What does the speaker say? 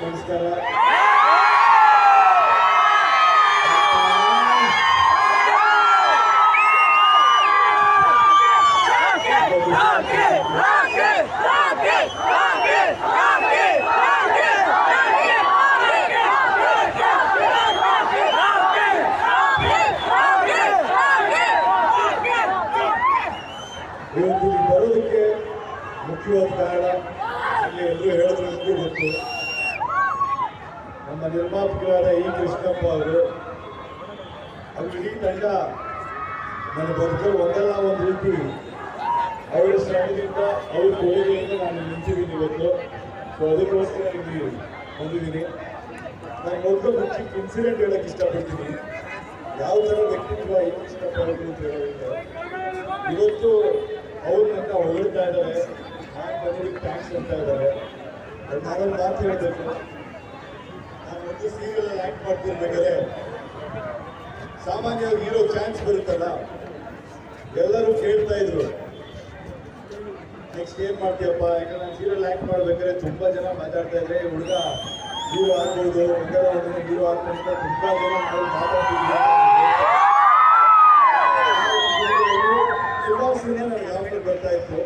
ನಮಸ್ಕಾರ. ಇವತ್ತು ಬರೋದಕ್ಕೆ ಮುಖ್ಯವಾದ ಕಾರಣ ಇಲ್ಲಿ ಎಲ್ಲರೂ ಹೇಳೋದ್ರೂ ಗೊತ್ತು. ನಮ್ಮ ನಿರ್ಮಾಪಕರಾದ ಇ ಕೃಷ್ಣಪ್ಪ ಅವರು ಇಡೀ ತಂಡ ನನ್ನ ಬದುಕಲ್ಲಿ ಒಂದಲ್ಲ ಒಂದು ರೀತಿ ಅವರ ಶ್ರಮದಿಂದ ಅವ್ರ ಕೊಡುಗೆಯಿಂದ ನಾನು ನಿಂತಿದ್ದೀನಿ ಇವತ್ತು. ಸೊ ಅದಕ್ಕೋಸ್ಕರ ಇಲ್ಲಿ ಬಂದಿದ್ದೀನಿ. ನಾನು ಮೊದಲು ಮುಖ್ಯ ಇನ್ಸಿಡೆಂಟ್ ಹೇಳಕ್ಕೆ ಇಷ್ಟಪಡ್ತೀನಿ. ಯಾವ ಥರ ವ್ಯಕ್ತಿತ್ವ ಇ ಕೃಷ್ಣಪ್ಪ ಅವರು ಅಂತ ಹೇಳೋದ್ರಿಂದ ಇವತ್ತು ಅವ್ರು ನನ್ನ ಹೊಗಳ್ತಾ ಇದ್ದಾರೆ, ನಾನು ಬಂದಿದ್ದಕ್ಕೆ ಥ್ಯಾಂಕ್ಸ್ ಅಂತ ಇದ್ದಾರೆ. ನಾನೊಂದು ಮಾತು ಹೇಳಬೇಕು. ನಾನು ಒಂದು ಸೀರಿಯಲ್ ಆ್ಯಕ್ಟ್ ಮಾಡ್ತಿರ್ಬೇಕಾದ್ರೆ ಸಾಮಾನ್ಯವಾಗಿ ಹೀರೋ ಚಾನ್ಸ್ ಬರುತ್ತಲ್ಲ, ಎಲ್ಲರೂ ಕೇಳ್ತಾ ಇದ್ರು ನೆಕ್ಸ್ಟ್ ಏನ್ ಮಾಡ್ತೀಯಪ್ಪ. ಯಾಕಂದ್ರೆ ನಾನು ಸೀರಿಯಲ್ ಆ್ಯಕ್ಟ್ ಮಾಡ್ಬೇಕಾದ್ರೆ ತುಂಬಾ ಜನ ಮಾತಾಡ್ತಾ ಇದ್ರೆ ಹುಡುಗ ಹೀರೋ ಆಗ್ಬೋದು, ಒಂದರ ಹೀರೋ ಆಗ್ಬೋದು ಅಂತ ತುಂಬಾ ಜನ ಮಾತಾಡ್ತಿದ್ರು. ಸುಮಾರು ಸಿನಿಮಾ ನನಗೆ ಯಾವಾಗ ಬರ್ತಾ ಇತ್ತು.